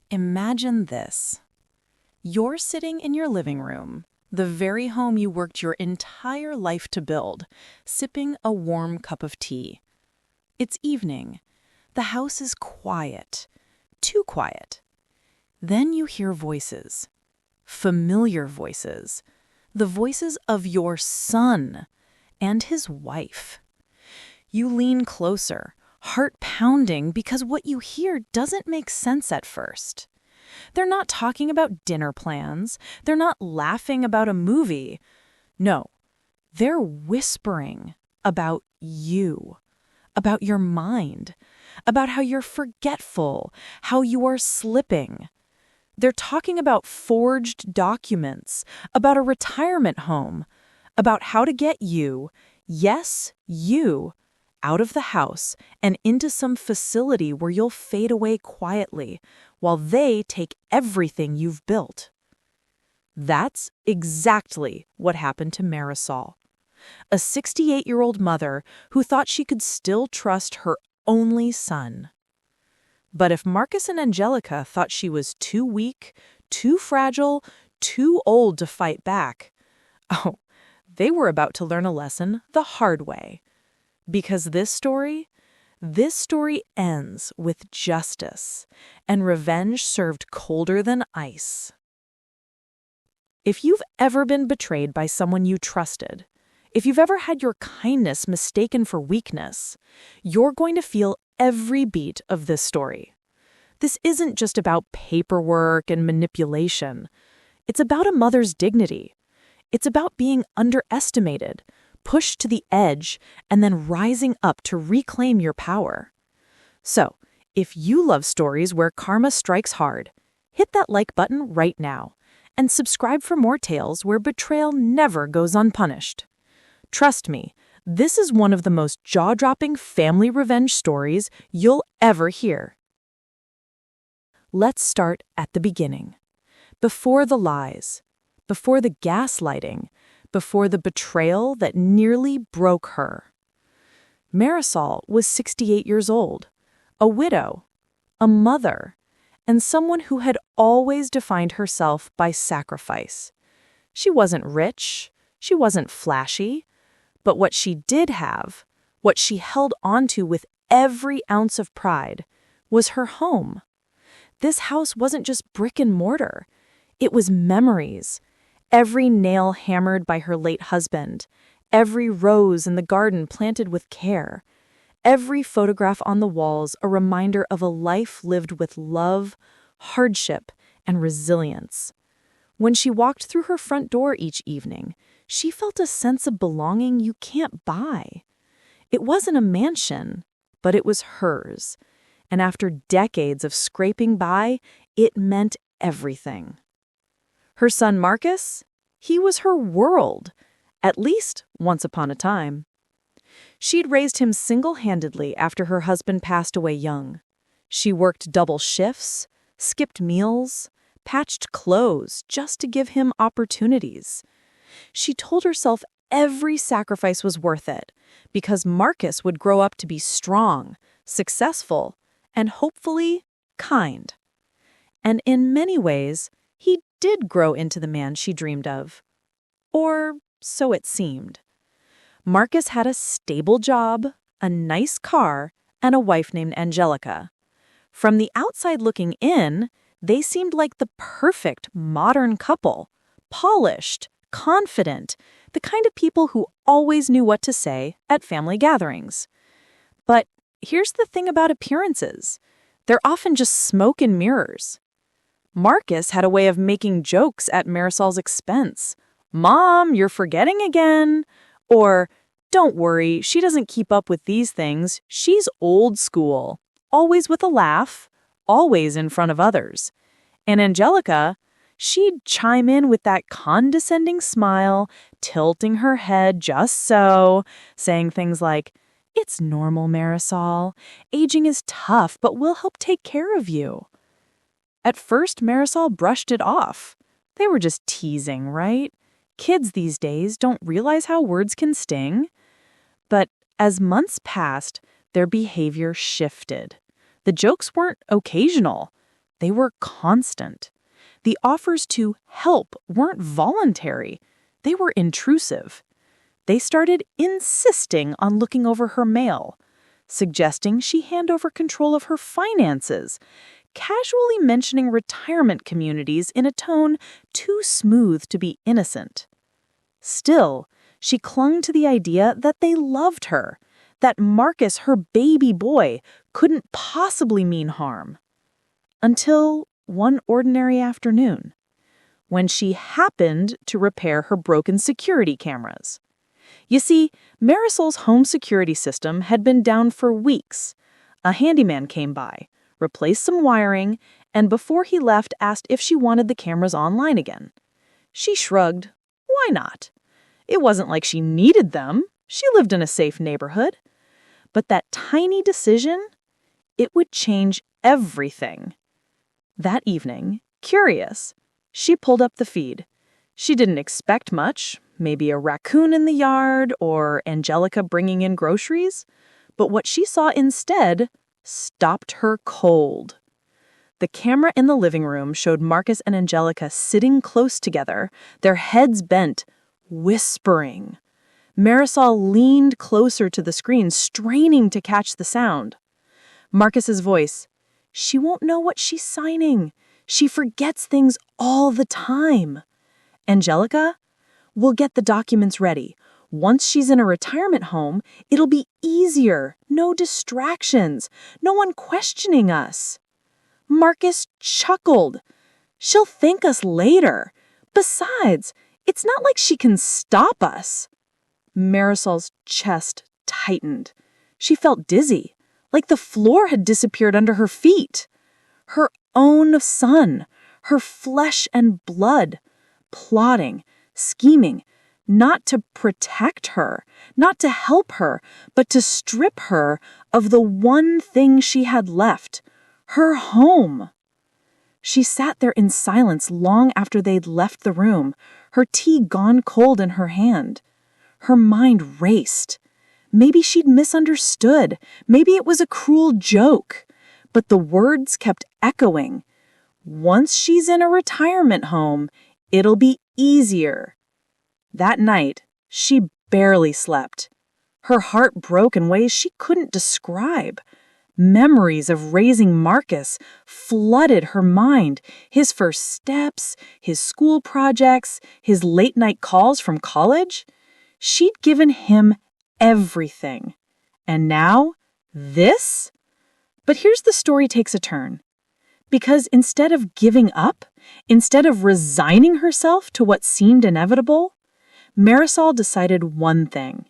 Imagine this. You're sitting in your living room, the very home you worked your entire life to build, sipping a warm cup of tea. It's evening. The house is quiet. Too quiet. Then you hear voices. Familiar voices. The voices of your son and his wife. You lean closer, heart pounding, because what you hear doesn't make sense at first. They're not talking about dinner plans. They're not laughing about a movie. No, they're whispering about you, about your mind, about how you're forgetful, how you are slipping. They're talking about forged documents, about a retirement home, about how to get you, yes, you, out of the house and into some facility where you'll fade away quietly while they take everything you've built. That's exactly what happened to Marisol, a 68-year-old mother who thought she could still trust her only son. But if Marcus and Angelica thought she was too weak, too fragile, too old to fight back, oh, they were about to learn a lesson the hard way. Because this story ends with justice and revenge served colder than ice. If you've ever been betrayed by someone you trusted, if you've ever had your kindness mistaken for weakness, you're going to feel every beat of this story. This isn't just about paperwork and manipulation. It's about a mother's dignity. It's about being underestimated, pushed to the edge, and then rising up to reclaim your power. So, if you love stories where karma strikes hard, hit that like button right now and subscribe for more tales where betrayal never goes unpunished. Trust me, this is one of the most jaw-dropping family revenge stories you'll ever hear. Let's start at the beginning. Before the lies, before the gaslighting, before the betrayal that nearly broke her. Marisol was 68 years old, a widow, a mother, and someone who had always defined herself by sacrifice. She wasn't rich, she wasn't flashy, but what she did have, what she held onto with every ounce of pride, was her home. This house wasn't just brick and mortar, it was memories. Every nail hammered by her late husband, every rose in the garden planted with care, every photograph on the walls a reminder of a life lived with love, hardship, and resilience. When she walked through her front door each evening, she felt a sense of belonging you can't buy. It wasn't a mansion, but it was hers. And after decades of scraping by, it meant everything. Her son Marcus, he was her world, at least once upon a time. She'd raised him single-handedly after her husband passed away young. She worked double shifts, skipped meals, patched clothes just to give him opportunities. She told herself every sacrifice was worth it because Marcus would grow up to be strong, successful, and hopefully kind. And in many ways, he did grow into the man she dreamed of. Or so it seemed. Marcus had a stable job, a nice car, and a wife named Angelica. From the outside looking in, they seemed like the perfect modern couple, polished, confident, the kind of people who always knew what to say at family gatherings. But here's the thing about appearances. They're often just smoke and mirrors. Marcus had a way of making jokes at Marisol's expense. "Mom, you're forgetting again." Or, "Don't worry, she doesn't keep up with these things. She's old school." Always with a laugh, always in front of others. And Angelica, she'd chime in with that condescending smile, tilting her head just so, saying things like, "It's normal, Marisol. Aging is tough, but we'll help take care of you." At first, Marisol brushed it off. They were just teasing, right? Kids these days don't realize how words can sting. But as months passed, their behavior shifted. The jokes weren't occasional. They were constant. The offers to help weren't voluntary. They were intrusive. They started insisting on looking over her mail, suggesting she hand over control of her finances, casually mentioning retirement communities in a tone too smooth to be innocent. Still, she clung to the idea that they loved her, that Marcus, her baby boy, couldn't possibly mean harm. Until one ordinary afternoon, when she happened to repair her broken security cameras. You see, Marisol's home security system had been down for weeks. A handyman came by, replaced some wiring, and before he left asked if she wanted the cameras online again. She shrugged. Why not? It wasn't like she needed them. She lived in a safe neighborhood. But that tiny decision, it would change everything. That evening, curious, she pulled up the feed. She didn't expect much, maybe a raccoon in the yard or Angelica bringing in groceries. But what she saw instead stopped her cold. The camera in the living room showed Marcus and Angelica sitting close together, their heads bent, whispering. Marisol leaned closer to the screen, straining to catch the sound. Marcus's voice, "She won't know what she's signing. She forgets things all the time." Angelica, "We'll get the documents ready. Once she's in a retirement home, it'll be easier. No distractions. No one questioning us." Marcus chuckled. "She'll thank us later. Besides, it's not like she can stop us." Marisol's chest tightened. She felt dizzy, like the floor had disappeared under her feet. Her own son, her flesh and blood, plotting, scheming, not to protect her, not to help her, but to strip her of the one thing she had left, her home. She sat there in silence long after they'd left the room, her tea gone cold in her hand. Her mind raced. Maybe she'd misunderstood. Maybe it was a cruel joke. But the words kept echoing. Once she's in a retirement home, it'll be easier. That night, she barely slept. Her heart broke in ways she couldn't describe. Memories of raising Marcus flooded her mind. His first steps, his school projects, his late-night calls from college. She'd given him everything. And now, this? But here's the story takes a turn. Because instead of giving up, instead of resigning herself to what seemed inevitable, Marisol decided one thing.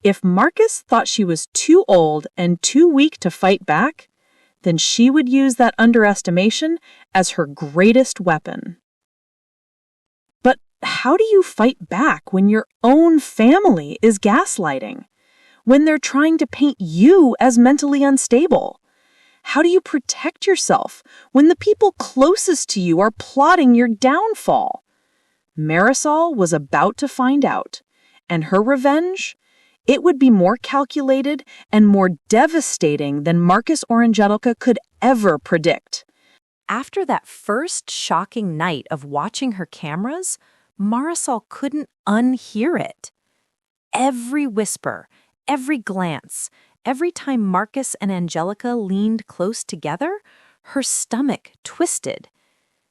If Marcus thought she was too old and too weak to fight back, then she would use that underestimation as her greatest weapon. But how do you fight back when your own family is gaslighting? When they're trying to paint you as mentally unstable? How do you protect yourself when the people closest to you are plotting your downfall? Marisol was about to find out, and her revenge, it would be more calculated and more devastating than Marcus or Angelica could ever predict. After that first shocking night of watching her cameras, Marisol couldn't unhear it. Every whisper, every glance, every time Marcus and Angelica leaned close together, her stomach twisted.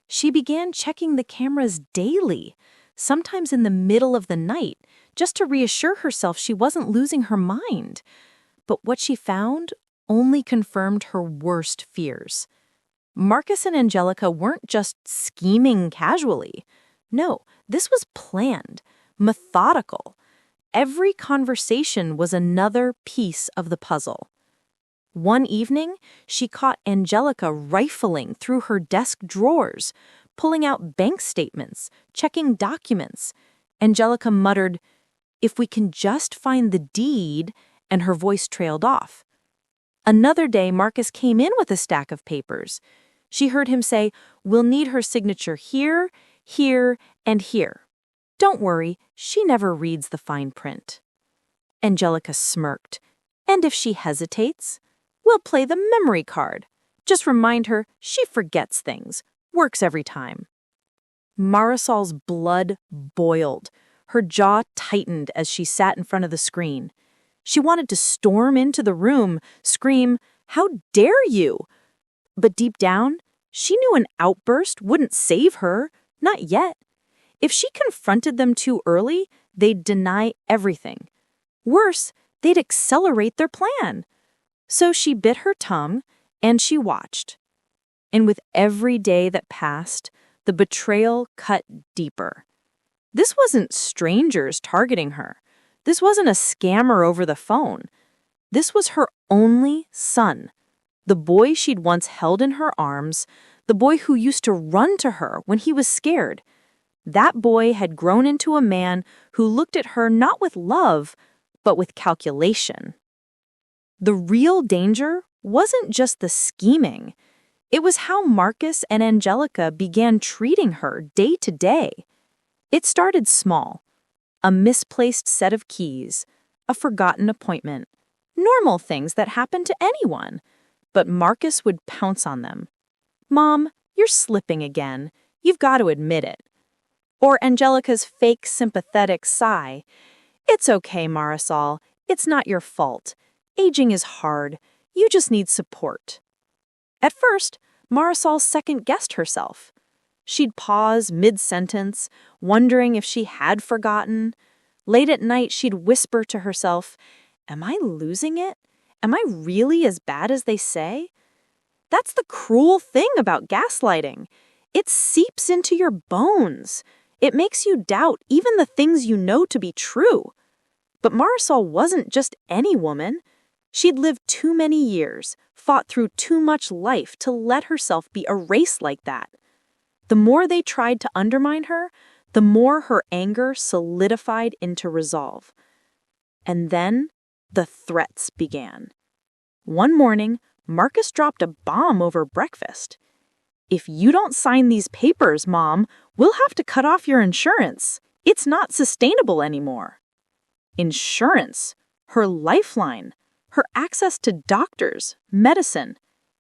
She began checking the cameras daily, sometimes in the middle of the night, just to reassure herself she wasn't losing her mind. But what she found only confirmed her worst fears. Marcus and Angelica weren't just scheming casually. No, this was planned, methodical. Every conversation was another piece of the puzzle. One evening, she caught Angelica rifling through her desk drawers, pulling out bank statements, checking documents. Angelica muttered, "If we can just find the deed," and her voice trailed off. Another day, Marcus came in with a stack of papers. She heard him say, "We'll need her signature here, here, and here." Don't worry, she never reads the fine print. Angelica smirked. "And if she hesitates, we'll play the memory card. Just remind her she forgets things. Works every time. Marisol's blood boiled. Her jaw tightened as she sat in front of the screen. She wanted to storm into the room, scream, "How dare you!" But deep down, she knew an outburst wouldn't save her, not yet. If she confronted them too early, they'd deny everything. Worse, they'd accelerate their plan. So she bit her tongue, and she watched. And with every day that passed, the betrayal cut deeper. This wasn't strangers targeting her. This wasn't a scammer over the phone. This was her only son, the boy she'd once held in her arms, the boy who used to run to her when he was scared. That boy had grown into a man who looked at her not with love, but with calculation. The real danger wasn't just the scheming. It was how Marcus and Angelica began treating her day to day. It started small. A misplaced set of keys, a forgotten appointment, normal things that happen to anyone. But Marcus would pounce on them. "Mom, you're slipping again. You've got to admit it." Or Angelica's fake sympathetic sigh. "It's okay, Marisol. It's not your fault. Aging is hard. You just need support." At first, Marisol second-guessed herself. She'd pause mid-sentence, wondering if she had forgotten. Late at night, she'd whisper to herself, "Am I losing it? Am I really as bad as they say?" That's the cruel thing about gaslighting. It seeps into your bones. It makes you doubt even the things you know to be true. But Marisol wasn't just any woman. She'd lived too many years, fought through too much life to let herself be erased like that. The more they tried to undermine her, the more her anger solidified into resolve. And then the threats began. One morning, Marcus dropped a bomb over breakfast. "If you don't sign these papers, Mom, we'll have to cut off your insurance. It's not sustainable anymore." Insurance, her lifeline, her access to doctors, medicine.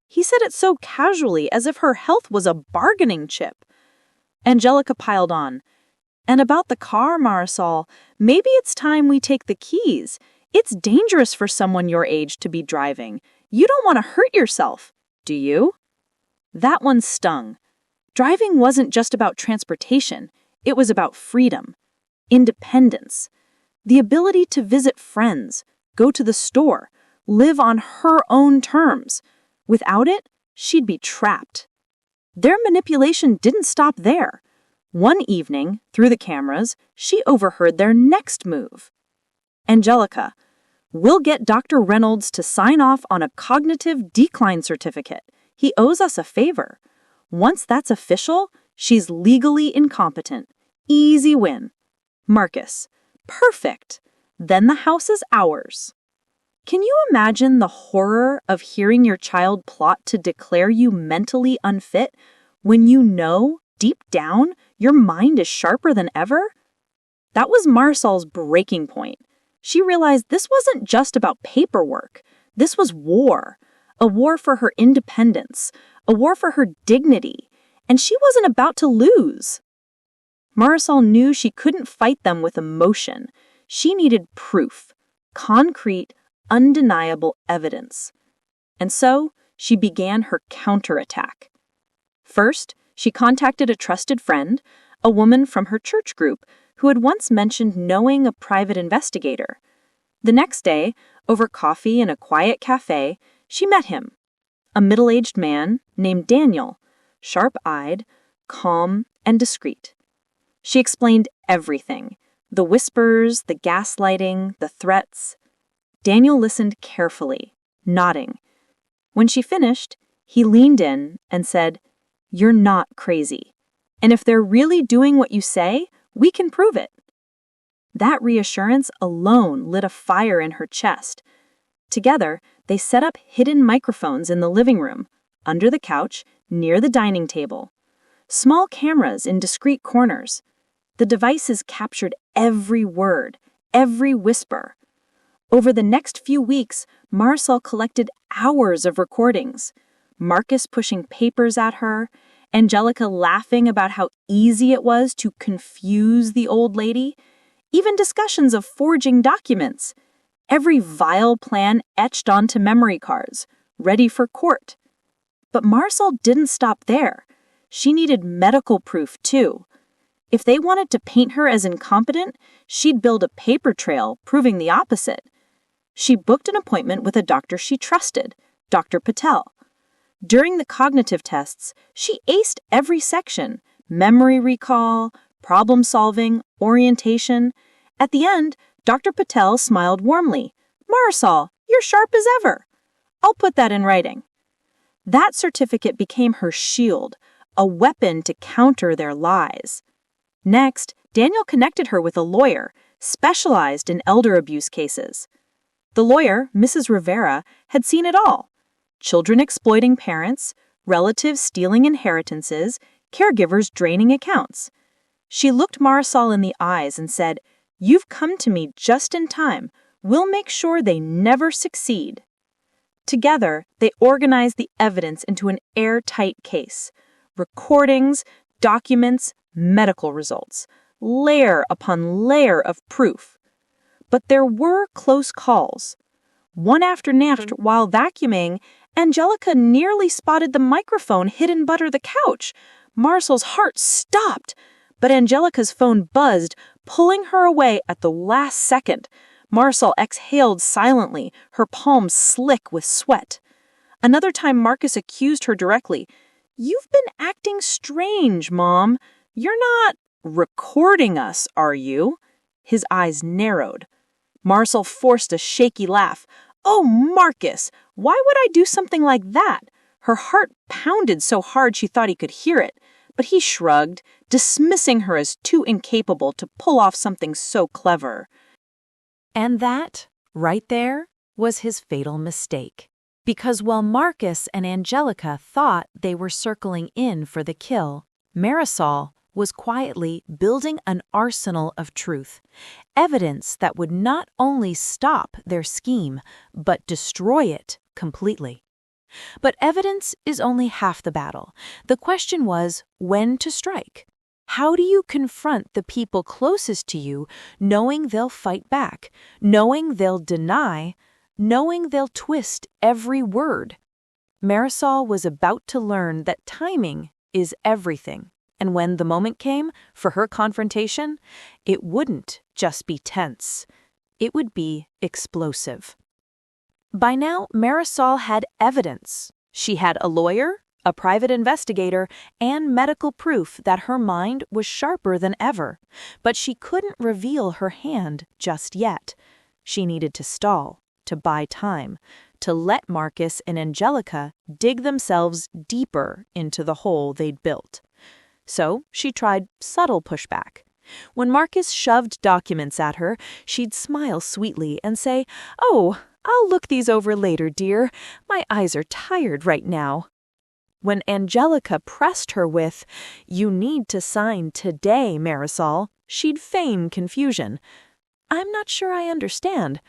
He said it so casually, as if her health was a bargaining chip. Angelica piled on. "And about the car, Marisol, maybe it's time we take the keys. It's dangerous for someone your age to be driving. You don't want to hurt yourself, do you?" That one stung. Driving wasn't just about transportation. It was about freedom, independence, the ability to visit friends, go to the store, live on her own terms. Without it, she'd be trapped. Their manipulation didn't stop there. One evening, through the cameras, she overheard their next move. "Angelica, we'll get Dr. Reynolds to sign off on a cognitive decline certificate. He owes us a favor. Once that's official, she's legally incompetent. Easy win." Marcus, "Perfect. Then the house is ours." Can you imagine the horror of hearing your child plot to declare you mentally unfit when you know, deep down, your mind is sharper than ever? That was Marisol's breaking point. She realized this wasn't just about paperwork. This was war. A war for her independence. A war for her dignity. And she wasn't about to lose. Marisol knew she couldn't fight them with emotion. She needed proof. Concrete, undeniable evidence. And so, she began her counterattack. First, she contacted a trusted friend, a woman from her church group, who had once mentioned knowing a private investigator. The next day, over coffee in a quiet cafe, she met him. A middle-aged man named Daniel, sharp-eyed, calm, and discreet. She explained everything, the whispers, the gaslighting, the threats. Daniel listened carefully, nodding. When she finished, he leaned in and said, "You're not crazy. And if they're really doing what you say, we can prove it." That reassurance alone lit a fire in her chest. Together, they set up hidden microphones in the living room, under the couch, near the dining table. Small cameras in discreet corners. The devices captured every word, every whisper. Over the next few weeks, Marisol collected hours of recordings. Marcus pushing papers at her, Angelica laughing about how easy it was to confuse the old lady, even discussions of forging documents. Every vile plan etched onto memory cards, ready for court. But Marisol didn't stop there. She needed medical proof, too. If they wanted to paint her as incompetent, she'd build a paper trail proving the opposite. She booked an appointment with a doctor she trusted, Dr. Patel. During the cognitive tests, she aced every section: memory recall, problem solving, orientation. At the end, Dr. Patel smiled warmly. "Marisol, you're sharp as ever. I'll put that in writing." That certificate became her shield, a weapon to counter their lies. Next, Daniel connected her with a lawyer, specialized in elder abuse cases. The lawyer, Mrs. Rivera, had seen it all: children exploiting parents, relatives stealing inheritances, caregivers draining accounts. She looked Marisol in the eyes and said, "You've come to me just in time. We'll make sure they never succeed." Together, they organized the evidence into an airtight case: recordings, documents, medical results, layer upon layer of proof. But there were close calls. One afternoon, while vacuuming, Angelica nearly spotted the microphone hidden under the couch. Marisol's heart stopped, but Angelica's phone buzzed, pulling her away at the last second. Marisol exhaled silently, her palms slick with sweat. Another time Marcus accused her directly. "You've been acting strange, Mom. You're not recording us, are you?" His eyes narrowed. Marisol forced a shaky laugh. "Oh, Marcus, why would I do something like that?" Her heart pounded so hard she thought he could hear it, but he shrugged, dismissing her as too incapable to pull off something so clever. And that, right there, was his fatal mistake. Because while Marcus and Angelica thought they were circling in for the kill, Marisol was quietly building an arsenal of truth, evidence that would not only stop their scheme, but destroy it completely. But evidence is only half the battle. The question was when to strike. How do you confront the people closest to you, knowing they'll fight back, knowing they'll deny, knowing they'll twist every word? Marisol was about to learn that timing is everything. And when the moment came for her confrontation, it wouldn't just be tense. It would be explosive. By now, Marisol had evidence. She had a lawyer, a private investigator, and medical proof that her mind was sharper than ever. But she couldn't reveal her hand just yet. She needed to stall, to buy time, to let Marcus and Angelica dig themselves deeper into the hole they'd built. So she tried subtle pushback. When Marcus shoved documents at her, she'd smile sweetly and say, "Oh, I'll look these over later, dear. My eyes are tired right now." When Angelica pressed her with, "You need to sign today, Marisol," she'd feign confusion. "I'm not sure I understand.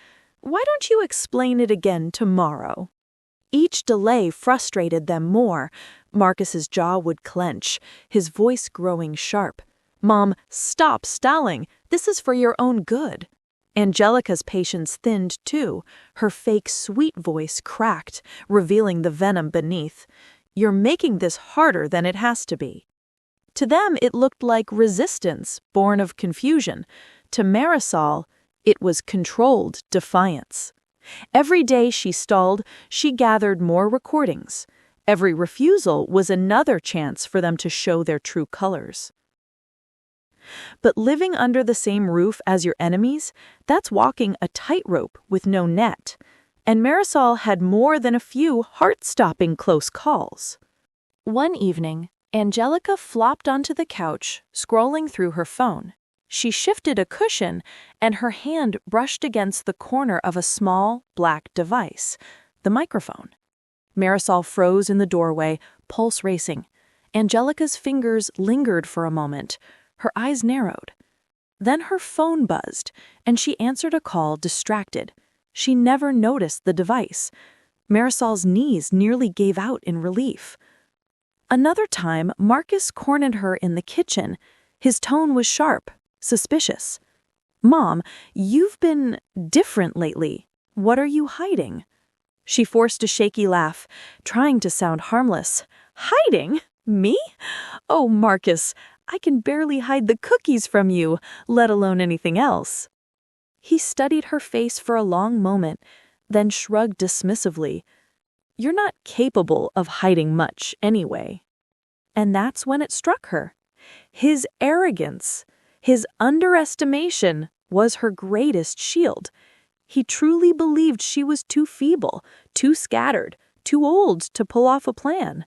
Why don't you explain it again tomorrow?" Each delay frustrated them more. Marcus's jaw would clench, his voice growing sharp. "Mom, stop stalling. This is for your own good." Angelica's patience thinned too. Her fake sweet voice cracked, revealing the venom beneath. "You're making this harder than it has to be." To them, it looked like resistance, born of confusion. To Marisol, it was controlled defiance. Every day she stalled, she gathered more recordings. Every refusal was another chance for them to show their true colors. But living under the same roof as your enemies, that's walking a tightrope with no net. And Marisol had more than a few heart-stopping close calls. One evening, Angelica flopped onto the couch, scrolling through her phone. She shifted a cushion, and her hand brushed against the corner of a small, black device, the microphone. Marisol froze in the doorway, pulse racing. Angelica's fingers lingered for a moment. Her eyes narrowed. Then her phone buzzed, and she answered a call distracted. She never noticed the device. Marisol's knees nearly gave out in relief. Another time, Marcus cornered her in the kitchen. His tone was sharp, suspicious. "Mom, you've been different lately. What are you hiding?" She forced a shaky laugh, trying to sound harmless. "Hiding? Me? Oh, Marcus, I can barely hide the cookies from you, let alone anything else." He studied her face for a long moment, then shrugged dismissively. "You're not capable of hiding much anyway." And that's when it struck her. His arrogance, his underestimation was her greatest shield. He truly believed she was too feeble, too scattered, too old to pull off a plan.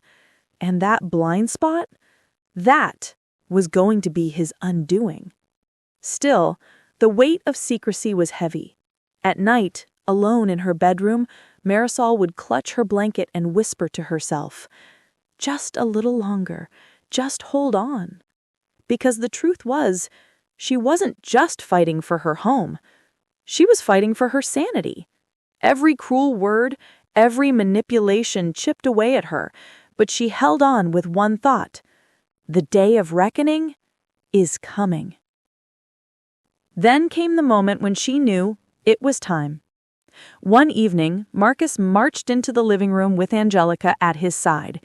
And that blind spot, that was going to be his undoing. Still, the weight of secrecy was heavy. At night, alone in her bedroom, Marisol would clutch her blanket and whisper to herself, "Just a little longer, just hold on." Because the truth was, she wasn't just fighting for her home. She was fighting for her sanity. Every cruel word, every manipulation chipped away at her, but she held on with one thought: the day of reckoning is coming. Then came the moment when she knew it was time. One evening, Marcus marched into the living room with Angelica at his side.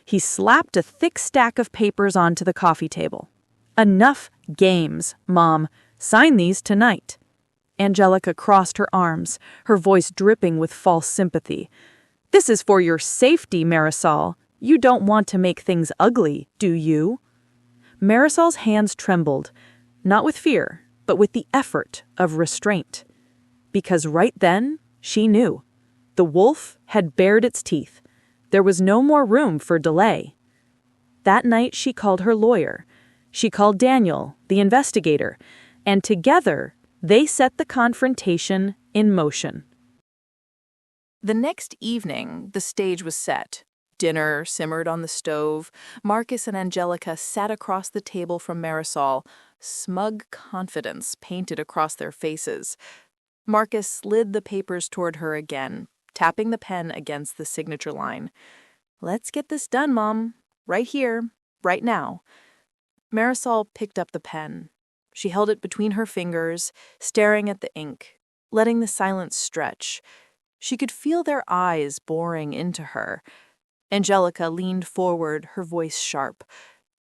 He slapped a thick stack of papers onto the coffee table. "Enough games, Mom. Sign these tonight." Angelica crossed her arms, her voice dripping with false sympathy. "This is for your safety, Marisol. You don't want to make things ugly, do you?" Marisol's hands trembled, not with fear, but with the effort of restraint. Because right then, she knew. The wolf had bared its teeth. There was no more room for delay. That night she called her lawyer. She called Daniel, the investigator, and together they set the confrontation in motion. The next evening, the stage was set. Dinner simmered on the stove. Marcus and Angelica sat across the table from Marisol, smug confidence painted across their faces. Marcus slid the papers toward her again, tapping the pen against the signature line. "Let's get this done, Mom. Right here, right now." Marisol picked up the pen. She held it between her fingers, staring at the ink, letting the silence stretch. She could feel their eyes boring into her. Angelica leaned forward, her voice sharp.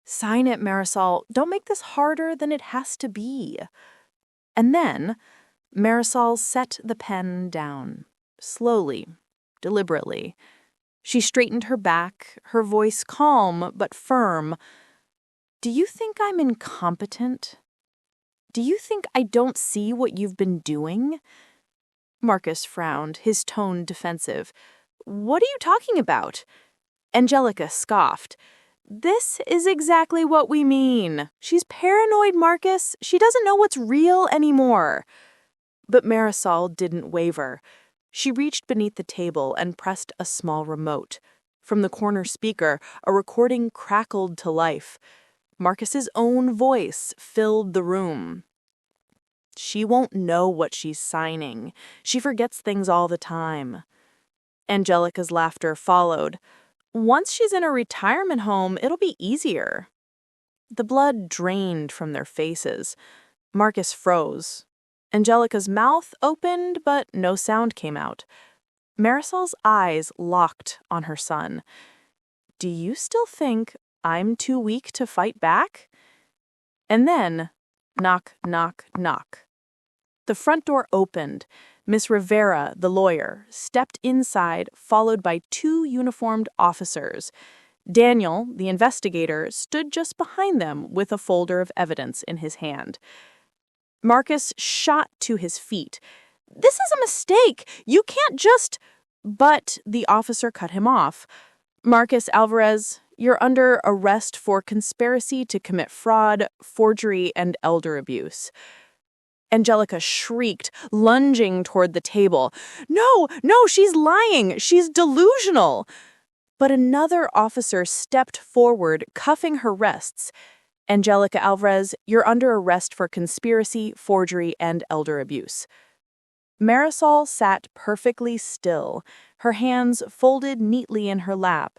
"Sign it, Marisol. Don't make this harder than it has to be." And then Marisol set the pen down, slowly, deliberately. She straightened her back, her voice calm but firm. "Do you think I'm incompetent? Do you think I don't see what you've been doing?" Marcus frowned, his tone defensive. "What are you talking about?" Angelica scoffed. "This is exactly what we mean. She's paranoid, Marcus. She doesn't know what's real anymore." But Marisol didn't waver. She reached beneath the table and pressed a small remote. From the corner speaker, a recording crackled to life. Marcus's own voice filled the room. "She won't know what she's signing. She forgets things all the time." Angelica's laughter followed. "Once she's in a retirement home, it'll be easier." The blood drained from their faces. Marcus froze. Angelica's mouth opened, but no sound came out. Marisol's eyes locked on her son. "Do you still think I'm too weak to fight back?" And then, knock, knock, knock. The front door opened. Miss Rivera, the lawyer, stepped inside, followed by two uniformed officers. Daniel, the investigator, stood just behind them with a folder of evidence in his hand. Marcus shot to his feet. "This is a mistake! You can't just—" But the officer cut him off. "Marcus Alvarez, you're under arrest for conspiracy to commit fraud, forgery, and elder abuse." Angelica shrieked, lunging toward the table. No, she's lying! She's delusional!" But another officer stepped forward, cuffing her wrists. "Angelica Alvarez, you're under arrest for conspiracy, forgery, and elder abuse." Marisol sat perfectly still, her hands folded neatly in her lap,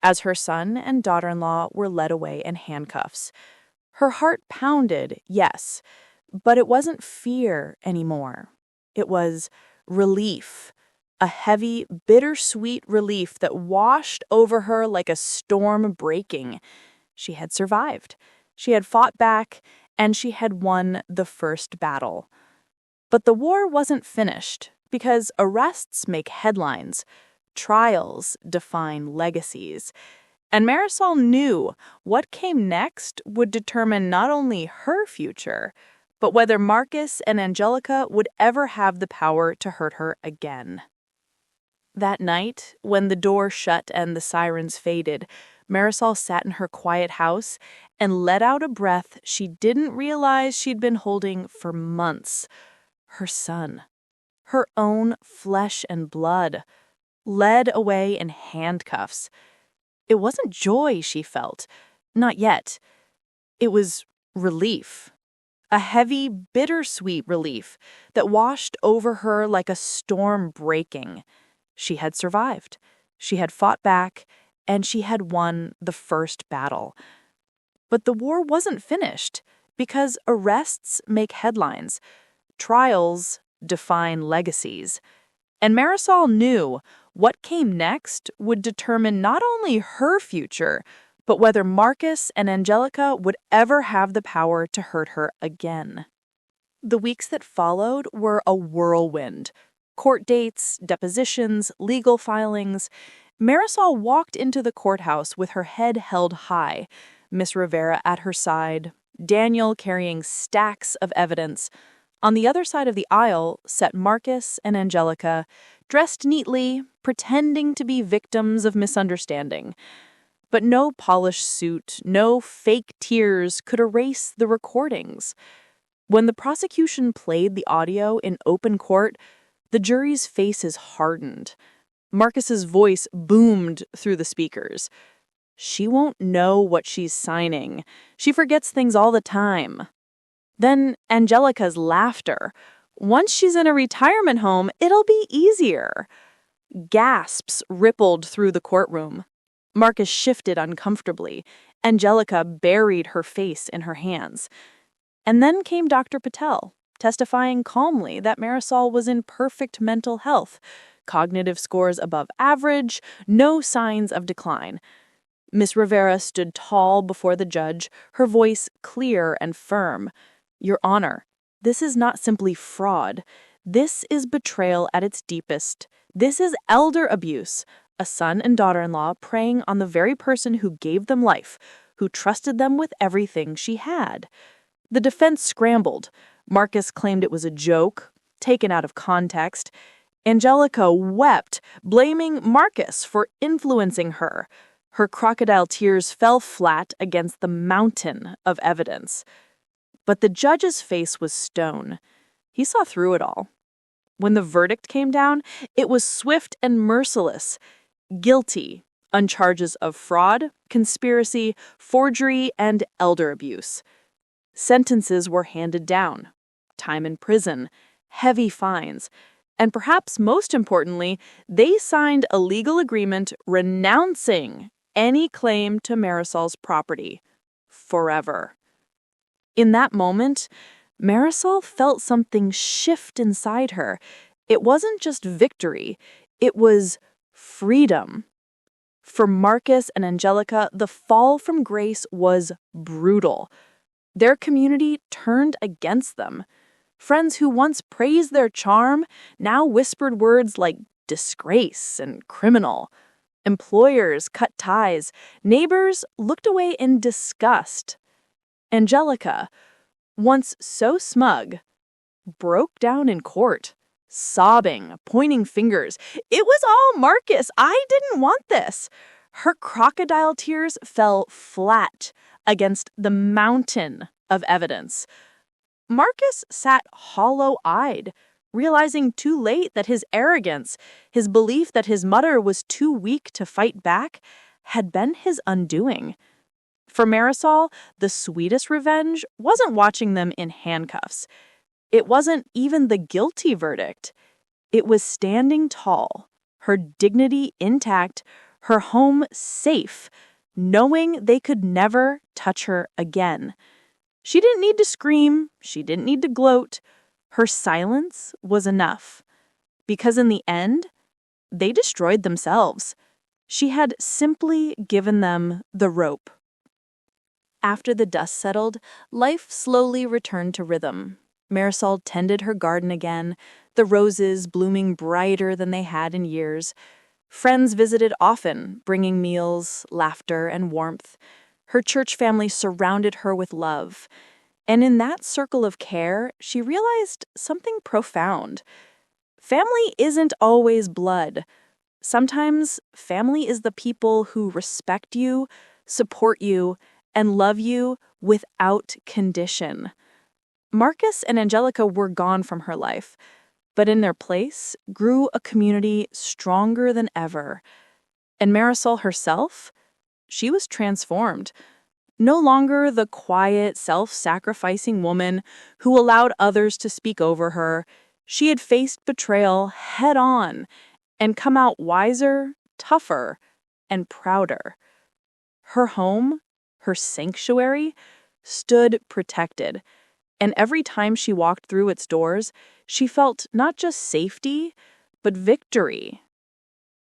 as her son and daughter-in-law were led away in handcuffs. Her heart pounded, yes, but it wasn't fear anymore. It was relief, a heavy, bittersweet relief that washed over her like a storm breaking. She had survived. She had fought back, and she had won the first battle. But the war wasn't finished, because arrests make headlines. Trials define legacies. And Marisol knew what came next would determine not only her future, but whether Marcus and Angelica would ever have the power to hurt her again. That night, when the door shut and the sirens faded, Marisol sat in her quiet house and let out a breath she didn't realize she'd been holding for months. Her son, her own flesh and blood, led away in handcuffs. It wasn't joy she felt, not yet. It was relief, a heavy, bittersweet relief that washed over her like a storm breaking. She had survived. She had fought back, and she had won the first battle. But the war wasn't finished, because arrests make headlines. Trials define legacies. And Marisol knew what came next would determine not only her future, but whether Marcus and Angelica would ever have the power to hurt her again. The weeks that followed were a whirlwind. Court dates, depositions, legal filings. Marisol walked into the courthouse with her head held high, Miss Rivera at her side, Daniel carrying stacks of evidence. On the other side of the aisle sat Marcus and Angelica, dressed neatly, pretending to be victims of misunderstanding. But no polished suit, no fake tears could erase the recordings. When the prosecution played the audio in open court, the jury's faces hardened. Marcus's voice boomed through the speakers. "She won't know what she's signing. She forgets things all the time." Then Angelica's laughter. "Once she's in a retirement home, it'll be easier." Gasps rippled through the courtroom. Marcus shifted uncomfortably. Angelica buried her face in her hands. And then came Dr. Patel, testifying calmly that Marisol was in perfect mental health, cognitive scores above average, no signs of decline. Miss Rivera stood tall before the judge, her voice clear and firm. "Your Honor, this is not simply fraud. This is betrayal at its deepest. This is elder abuse, a son and daughter-in-law preying on the very person who gave them life, who trusted them with everything she had." The defense scrambled. Marcus claimed it was a joke, taken out of context. Angelica wept, blaming Marcus for influencing her. Her crocodile tears fell flat against the mountain of evidence. But the judge's face was stone. He saw through it all. When the verdict came down, it was swift and merciless. Guilty on charges of fraud, conspiracy, forgery, and elder abuse. Sentences were handed down. Time in prison, heavy fines, and perhaps most importantly, they signed a legal agreement renouncing any claim to Marisol's property forever. In that moment, Marisol felt something shift inside her. It wasn't just victory, it was freedom. For Marcus and Angelica, the fall from grace was brutal. Their community turned against them. Friends who once praised their charm now whispered words like disgrace and criminal. Employers cut ties. Neighbors looked away in disgust. Angelica, once so smug, broke down in court, sobbing, pointing fingers. "It was all Marcus. I didn't want this." Her crocodile tears fell flat against the mountain of evidence. Marcus sat hollow-eyed, realizing too late that his arrogance, his belief that his mother was too weak to fight back, had been his undoing. For Marisol, the sweetest revenge wasn't watching them in handcuffs. It wasn't even the guilty verdict. It was standing tall, her dignity intact, her home safe, knowing they could never touch her again. She didn't need to scream. She didn't need to gloat. Her silence was enough. Because in the end, they destroyed themselves. She had simply given them the rope. After the dust settled, life slowly returned to rhythm. Marisol tended her garden again, the roses blooming brighter than they had in years. Friends visited often, bringing meals, laughter, and warmth. Her church family surrounded her with love. And in that circle of care, she realized something profound. Family isn't always blood. Sometimes family is the people who respect you, support you, and love you without condition. Marcus and Angelica were gone from her life, but in their place grew a community stronger than ever. And Marisol herself, she was transformed. No longer the quiet, self-sacrificing woman who allowed others to speak over her, she had faced betrayal head-on and come out wiser, tougher, and prouder. Her home, her sanctuary, stood protected, and every time she walked through its doors, she felt not just safety, but victory.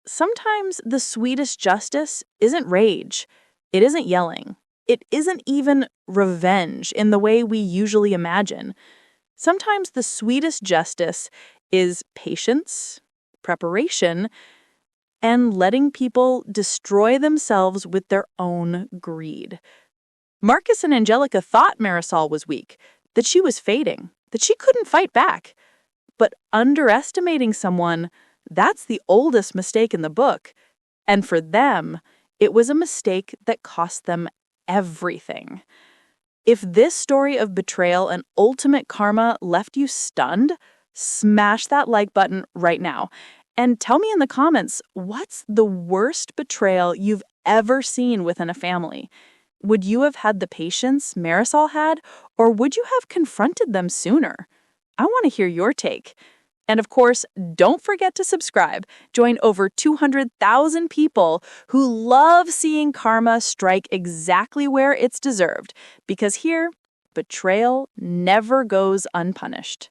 Sometimes the sweetest justice isn't rage, it isn't yelling, it isn't even revenge in the way we usually imagine. Sometimes the sweetest justice is patience, preparation, and letting people destroy themselves with their own greed. Marcus and Angelica thought Marisol was weak, that she was fading, that she couldn't fight back. But underestimating someone, that's the oldest mistake in the book. And for them, it was a mistake that cost them everything. If this story of betrayal and ultimate karma left you stunned, smash that like button right now. And tell me in the comments, what's the worst betrayal you've ever seen within a family? Would you have had the patience Marisol had, or would you have confronted them sooner? I want to hear your take. And of course, don't forget to subscribe. Join over 200,000 people who love seeing karma strike exactly where it's deserved, because here, betrayal never goes unpunished.